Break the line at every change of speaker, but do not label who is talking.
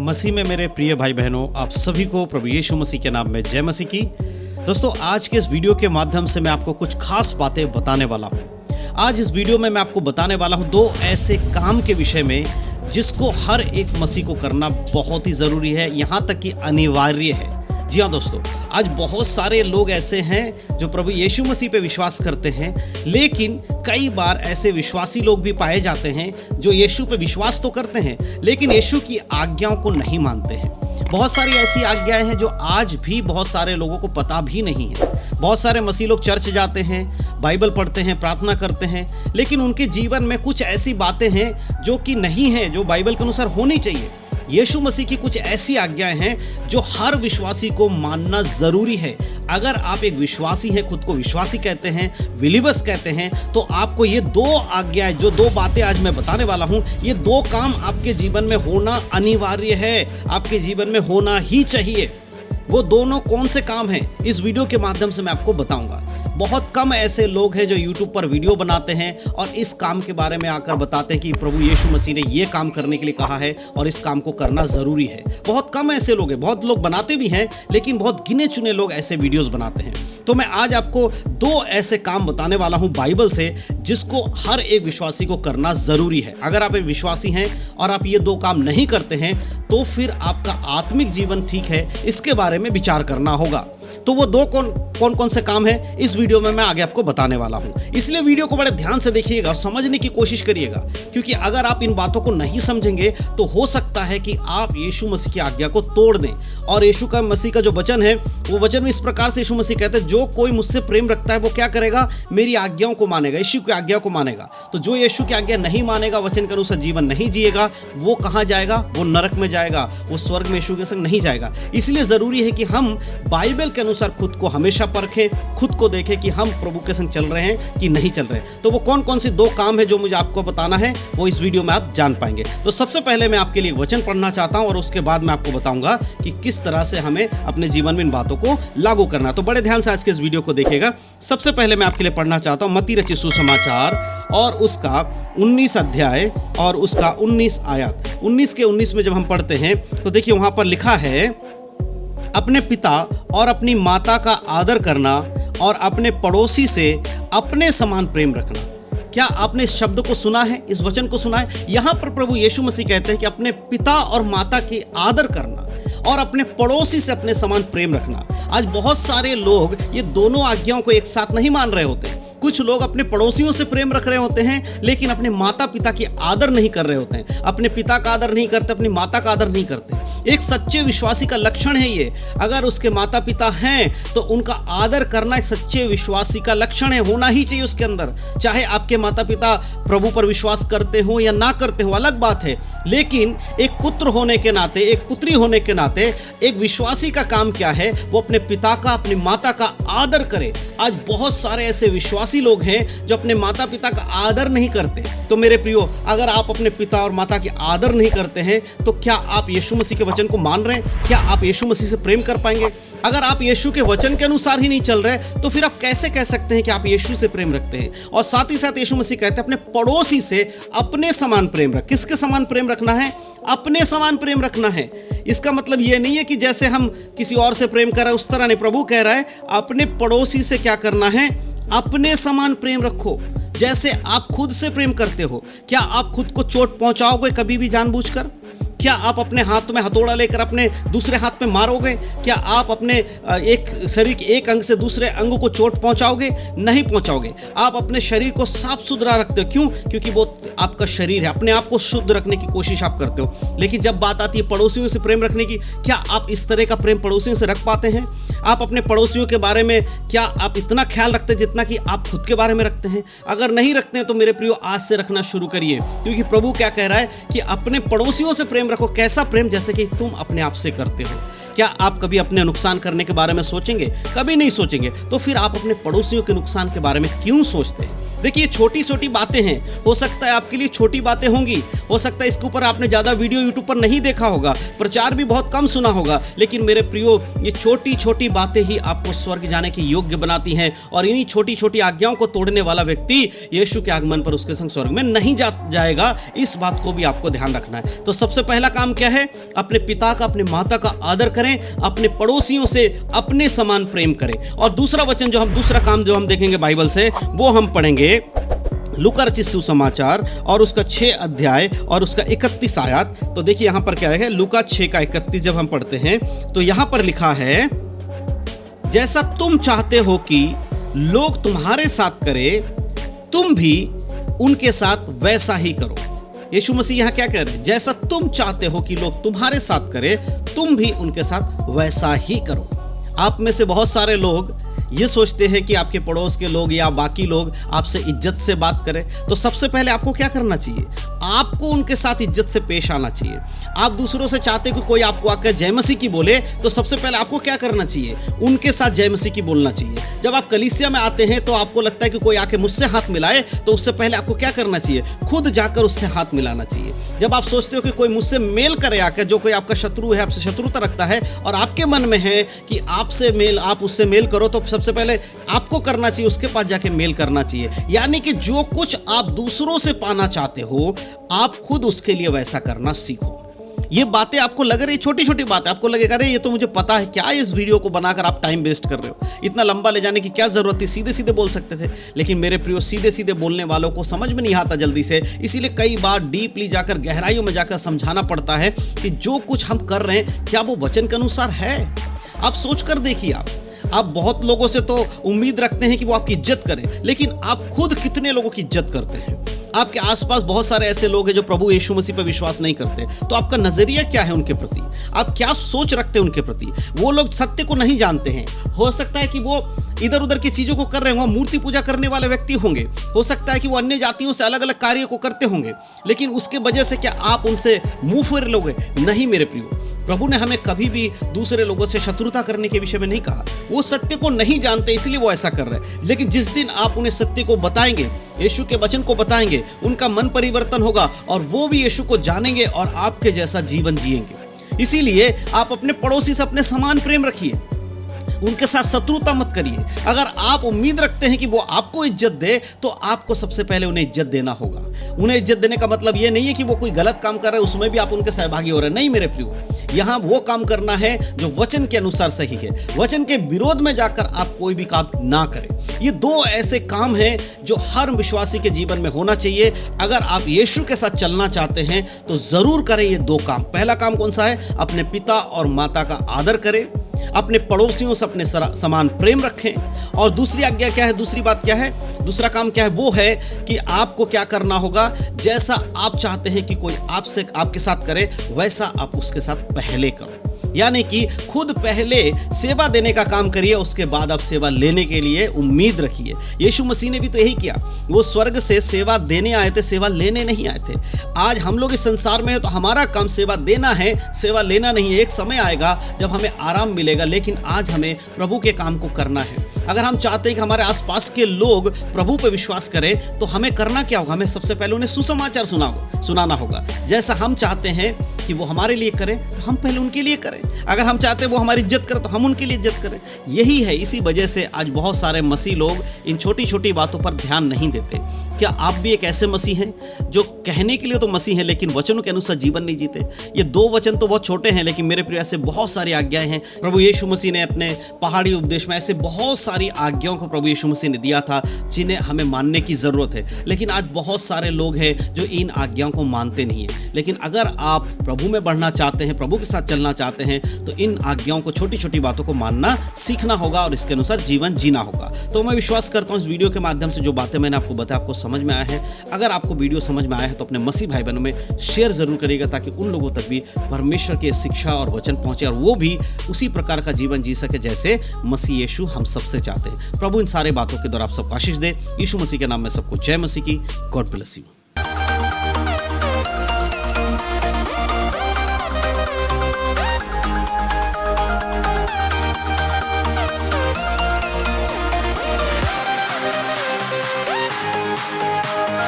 मसीह में मेरे प्रिय भाई बहनों, आप सभी को प्रभु यीशु मसीह के नाम में जय मसीह की। दोस्तों, आज के इस वीडियो के माध्यम से मैं आपको कुछ खास बातें बताने वाला हूं। आज इस वीडियो में मैं आपको बताने वाला हूं दो ऐसे काम के विषय में जिसको हर एक मसीह को करना बहुत ही ज़रूरी है, यहाँ तक कि अनिवार्य है। जी हाँ दोस्तों, आज बहुत सारे लोग ऐसे हैं जो प्रभु यीशु मसीह पे विश्वास करते हैं, लेकिन कई बार ऐसे विश्वासी लोग भी पाए जाते हैं जो यीशु पे विश्वास तो करते हैं लेकिन यीशु की आज्ञाओं को नहीं मानते हैं। बहुत सारी ऐसी आज्ञाएं हैं जो आज भी बहुत सारे लोगों को पता भी नहीं है। बहुत सारे मसीह लोग चर्च जाते हैं, बाइबल पढ़ते हैं, प्रार्थना करते हैं, लेकिन उनके जीवन में कुछ ऐसी बातें हैं जो कि नहीं है, जो बाइबल के अनुसार होनी चाहिए। यीशु मसीह की कुछ ऐसी आज्ञाएं हैं जो हर विश्वासी को मानना ज़रूरी है। अगर आप एक विश्वासी हैं, खुद को विश्वासी कहते हैं, बिलीवर्स कहते हैं, तो आपको ये दो आज्ञाएं, जो दो बातें आज मैं बताने वाला हूं, ये दो काम आपके जीवन में होना अनिवार्य है, आपके जीवन में होना ही चाहिए। वो दोनों कौन से काम हैं, इस वीडियो के माध्यम से मैं आपको बताऊंगा। बहुत कम ऐसे लोग हैं जो YouTube पर वीडियो बनाते हैं और इस काम के बारे में आकर बताते हैं कि प्रभु यीशु मसीह ने ये काम करने के लिए कहा है और इस काम को करना ज़रूरी है। बहुत कम ऐसे लोग हैं, बहुत लोग बनाते भी हैं लेकिन बहुत गिने चुने लोग ऐसे वीडियोस बनाते हैं। तो मैं आज आपको दो ऐसे काम बताने वाला हूँ बाइबल से जिसको हर एक विश्वासी को करना ज़रूरी है। अगर आप एक विश्वासी हैं और आप ये दो काम नहीं करते हैं तो फिर आपका आत्मिक जीवन ठीक है, इसके बारे में विचार करना होगा। तो वो दो कौन से काम है इस वीडियो में मैं आगे आपको बताने वाला हूं। इसलिए वीडियो को बड़े ध्यान से देखिएगा, समझने की कोशिश करिएगा, क्योंकि अगर आप इन बातों को नहीं समझेंगे तो हो सकता है कि आप यीशु मसीह की आज्ञा को तोड़ दें। और यीशु का मसीह का जो वचन है, वो वचन में इस प्रकार से यीशु मसीह कहते हैं, जो कोई मुझसे प्रेम रखता है वो क्या करेगा, मेरी आज्ञाओं को मानेगा, यीशु की आज्ञा को मानेगा। तो जो यीशु की आज्ञा नहीं मानेगा, वचन के अनुसार जीवन नहीं जिएगा, वो कहाँ जाएगा, वो नरक में जाएगा, वो स्वर्ग में यीशु के संग नहीं जाएगा। इसलिए ज़रूरी है कि हम बाइबल के अनुसार खुद को हमेशा परखें, खुद को देखें कि हम प्रभु के संग चल रहे हैं कि नहीं चल रहे हैं। तो वो कौन सी दो काम है जो मुझे आपको बताना है, वो इस वीडियो में आप जान पाएंगे। तो सबसे पहले मैं आपके लिए वचन पढ़ना चाहता हूं और उसके बाद मैं आपको बताऊंगा कि किस तरह से हमें अपने जीवन में इन बातों को लागू करना है। तो बड़े ध्यान से आज के इस वीडियो को देखिएगा। सबसे पहले मैं आपके लिए पढ़ना चाहता हूं मत्ती रचित सुसमाचार और उसका 19 अध्याय और उसका 19 आयत। 19 के 19 में जब हम पढ़ते हैं तो देखिए वहां पर लिखा है, अपने पिता और अपनी माता का आदर करना और अपने पड़ोसी से अपने समान प्रेम रखना। क्या आपने इस शब्द को सुना है, इस वचन को सुना है? यहाँ पर प्रभु यीशु मसीह कहते हैं कि अपने पिता और माता की आदर करना और अपने पड़ोसी से अपने समान प्रेम रखना। आज बहुत सारे लोग ये दोनों आज्ञाओं को एक साथ नहीं मान रहे होते। कुछ लोग अपने पड़ोसियों से प्रेम रख रहे होते हैं लेकिन अपने माता पिता की आदर नहीं कर रहे होते हैं। अपने पिता का आदर नहीं करते, अपनी माता का आदर नहीं करते। एक सच्चे विश्वासी का लक्षण है ये। अगर उसके माता पिता हैं तो उनका आदर करना एक सच्चे विश्वासी का लक्षण है, होना ही चाहिए उसके अंदर। चाहे आपके माता पिता प्रभु पर विश्वास करते हो या ना करते हो, अलग बात है, लेकिन एक पुत्र होने के नाते, एक पुत्री होने के नाते एक विश्वासी का काम क्या है, वो अपने पिता का, अपनी माता का आदर करे। आज बहुत सारे ऐसे विश्वासी लोग हैं जो अपने माता पिता का आदर नहीं करते। तो मेरे प्रियो, अगर आप अपने पिता और माता की आदर नहीं करते हैं तो क्या आप यीशु मसीह के वचन को मान रहे हैं? क्या आप यीशु मसीह से प्रेम कर पाएंगे? अगर आप यीशु के वचन के अनुसार ही नहीं चल रहे तो फिर आप कैसे कह सकते हैं कि आप यीशु से प्रेम रखते हैं? और साथ ही साथ यीशु मसीह कहते हैं अपने पड़ोसी से अपने समान प्रेम रख। किसके समान प्रेम रखना है? अपने समान प्रेम रखना है। इसका मतलब ये नहीं है कि जैसे हम किसी और से प्रेम कर रहे हैं उस तरह नहीं। प्रभु कह रहा है अपने पड़ोसी से क्या करना है, अपने समान प्रेम रखो, जैसे आप खुद से प्रेम करते हो। क्या आप खुद को चोट पहुंचाओगे कभी भी जानबूझकर? क्या आप अपने हाथ में हथौड़ा लेकर अपने दूसरे हाथ में मारोगे? क्या आप अपने एक शरीर के एक अंग से दूसरे अंग को चोट पहुंचाओगे? नहीं पहुंचाओगे। आप अपने शरीर को साफ सुथरा रखते हो। क्यों? क्योंकि वो आपका शरीर है, अपने आप को शुद्ध रखने की कोशिश आप करते हो। लेकिन जब बात आती है पड़ोसियों से प्रेम रखने की, क्या आप इस तरह का प्रेम पड़ोसियों से रख पाते हैं? आप अपने पड़ोसियों के बारे में क्या आप इतना ख्याल रखते हैं जितना कि आप खुद के बारे में रखते हैं? अगर नहीं रखते हैं तो मेरे प्रियो, आज से रखना शुरू करिए, क्योंकि प्रभु क्या कह रहा है कि अपने पड़ोसियों से प्रेम रखो। कैसा प्रेम? जैसे कि तुम अपने आप से करते हो। क्या आप कभी अपने नुकसान करने के बारे में सोचेंगे? कभी नहीं सोचेंगे। तो फिर आप अपने पड़ोसियों के नुकसान के बारे में क्यों सोचते हैं? देखिए छोटी छोटी बातें हैं, हो सकता है आपके लिए छोटी बातें होंगी, हो सकता है इसके ऊपर आपने ज़्यादा वीडियो यूट्यूब पर नहीं देखा होगा, प्रचार भी बहुत कम सुना होगा, लेकिन मेरे प्रियो ये छोटी छोटी बातें ही आपको स्वर्ग जाने के योग्य बनाती हैं। और इन्हीं छोटी छोटी आज्ञाओं को तोड़ने वाला व्यक्ति यीशु के आगमन पर उसके संग स्वर्ग में नहीं जाएगा। इस बात को भी आपको ध्यान रखना है। तो सबसे पहला काम क्या है? अपने पिता का, अपने माता का आदर करें, अपने पड़ोसियों से अपने समान प्रेम करें। और दूसरा वचन दूसरा काम जो हम देखेंगे बाइबल से, वो हम पढ़ेंगे लूका रचित सुसमाचार और उसका 6 अध्याय और उसका 31 आयत। तो देखिए यहाँ पर क्या है, लूका 6 का 31 जब हम पढ़ते हैं तो यहाँ पर लिखा है, जैसा तुम चाहते हो कि लोग तुम्हारे साथ करें, तुम भी उनके साथ वैसा ही करो। यीशु मसीह यहाँ क्या कह रहे हैं? जैसा तुम चाहते हो कि लोग तुम्हारे साथ करें, तुम भी उनके साथ वैसा ही करो। आप में से बहुत सारे लोग ये सोचते हैं कि आपके पड़ोस के लोग या बाकी लोग आपसे इज्जत से बात करें। तो सबसे पहले आपको क्या करना चाहिए? आपको उनके साथ इज्जत से पेश आना चाहिए। आप दूसरों से चाहते कि कोई आपको आकर जय मसीह की बोले, तो सबसे पहले आपको क्या करना चाहिए? उनके साथ जय मसीह की बोलना चाहिए। जब आप कलीसिया में आते हैं तो आपको लगता है कि कोई आके मुझसे हाथ मिलाए, तो उससे पहले आपको क्या करना चाहिए? खुद जाकर उससे हाथ मिलाना चाहिए। जब आप सोचते हो कि कोई मुझसे मेल करे आकर, जो कोई आपका शत्रु है, आपसे शत्रुता रखता है और आपके मन में है कि आप उससे मेल करो, तो सबसे पहले आपको करना चाहिए उसके पास जाके मेल करना चाहिए। यानी कि जो कुछ आप दूसरों से पाना चाहते हो, आप खुद उसके लिए वैसा करना सीखो। ये बातें आपको लग रही छोटी छोटी बातें, आपको लगेगा अरे ये तो मुझे पता है, क्या इस वीडियो को बनाकर आप टाइम वेस्ट कर रहे हो, इतना लंबा ले जाने की क्या जरूरत थी, सीधे सीधे बोल सकते थे। लेकिन मेरे प्रियो, सीधे सीधे बोलने वालों को समझ में नहीं आता जल्दी से, इसीलिए कई बार डीपली जाकर, गहराइयों में जाकर समझाना पड़ता है कि जो कुछ हम कर रहे हैं क्या वो वचन के अनुसार है। आप सोच कर देखिए, आप बहुत लोगों से तो उम्मीद रखते हैं कि वो आपकी इज्जत करें, लेकिन आप खुद कितने लोगों की इज्जत करते हैं? आपके आसपास बहुत सारे ऐसे लोग हैं जो प्रभु यीशु मसीह पर विश्वास नहीं करते। तो आपका नजरिया क्या है उनके प्रति? आप क्या सोच रखते हैं उनके प्रति? वो लोग सत्य को नहीं जानते हैं। हो सकता है कि वो इधर उधर की चीज़ों को कर रहे हों, मूर्ति पूजा करने वाले व्यक्ति होंगे, हो सकता है कि वो अन्य जातियों से अलग अलग कार्य को करते होंगे, लेकिन उसके वजह से क्या आप उनसे मुंह फेर लोगे? नहीं मेरे प्रियो, प्रभु ने हमें कभी भी दूसरे लोगों से शत्रुता करने के विषय में नहीं कहा। वो सत्य को नहीं जानते इसलिए वो ऐसा कर रहे हैं। लेकिन जिस दिन आप उन्हें सत्य को बताएंगे, यीशु के वचन को बताएंगे, उनका मन परिवर्तन होगा और वो भी यीशु को जानेंगे और आपके जैसा जीवन जिएंगे। इसीलिए आप अपने पड़ोसी से अपने समान प्रेम रखिए, उनके साथ शत्रुता मत करिए। अगर आप उम्मीद रखते हैं कि वो आपको इज्जत दे, तो आपको सबसे पहले उन्हें इज्जत देना होगा। उन्हें इज्जत देने का मतलब ये नहीं है कि वो कोई गलत काम कर रहे हैं उसमें भी आप उनके सहभागी हो रहे हैं। नहीं मेरे प्रियो, यहाँ वो काम करना है जो वचन के अनुसार सही है। वचन के विरोध में जाकर आप कोई भी काम ना करें। ये 2 ऐसे काम हैं जो हर विश्वासी के जीवन में होना चाहिए। अगर आप यीशु के साथ चलना चाहते हैं तो जरूर करें ये 2 काम। पहला काम कौन सा है? अपने पिता और माता का आदर करें, अपने पड़ोसियों से अपने समान प्रेम रखें। और दूसरी आज्ञा क्या है? दूसरी बात क्या है? दूसरा काम क्या है? वो है कि आपको क्या करना होगा? जैसा आप चाहते हैं कि कोई आपके साथ करे, वैसा आप उसके साथ पहले करो। यानी कि खुद पहले सेवा देने का काम करिए, उसके बाद आप सेवा लेने के लिए उम्मीद रखिए। यीशु मसीह ने भी तो यही किया। वो स्वर्ग से सेवा देने आए थे, सेवा लेने नहीं आए थे। आज हम लोग इस संसार में हैं तो हमारा काम सेवा देना है, सेवा लेना नहीं है। एक समय आएगा जब हमें आराम मिलेगा, लेकिन आज हमें प्रभु के काम को करना है। अगर हम चाहते हैं कि हमारे आसपास के लोग प्रभु पर विश्वास करें, तो हमें करना क्या होगा? हमें सबसे पहले उन्हें सुसमाचार सुनाना होगा। जैसा हम चाहते हैं कि वो हमारे लिए करें, तो हम पहले उनके लिए करें। अगर हम चाहते हैं वो हमारी इज्जत करें, तो हम उनके लिए इज्जत करें। यही है, इसी वजह से आज बहुत सारे मसीह लोग इन छोटी छोटी बातों पर ध्यान नहीं देते। क्या आप भी एक ऐसे मसीह हैं जो कहने के लिए तो मसीह हैं, लेकिन वचनों के अनुसार जीवन नहीं जीते? ये 2 वचन तो बहुत छोटे हैं, लेकिन मेरे प्रिय ऐसे बहुत सारी आज्ञाएं हैं। प्रभु यीशु मसीह ने अपने पहाड़ी उपदेश में ऐसे बहुत सारी आज्ञाओं को प्रभु यीशु मसीह ने दिया था, जिन्हें हमें मानने की ज़रूरत है। लेकिन आज बहुत सारे लोग हैं जो इन आज्ञाओं को मानते नहीं हैं। लेकिन अगर आप प्रभु में बढ़ना चाहते हैं, प्रभु के साथ चलना चाहते हैं, तो इन आज्ञाओं को, छोटी छोटी बातों को मानना सीखना होगा और इसके अनुसार जीवन जीना होगा। तो मैं विश्वास करता हूँ इस वीडियो के माध्यम से जो बातें मैंने आपको बताया आपको समझ में आया है। अगर आपको वीडियो समझ में आया है तो अपने मसीह भाई बहनों में शेयर जरूर करिएगा, ताकि उन लोगों तक भी परमेश्वर की शिक्षा और वचन पहुंचे और वो भी उसी प्रकार का जीवन जी सके जैसे मसीह यीशु हम सबसे चाहते हैं। प्रभु इन सारे बातों के द्वारा आप सबको आशीष दे। यीशु मसीह के नाम में सबको जय मसीह की। God bless you.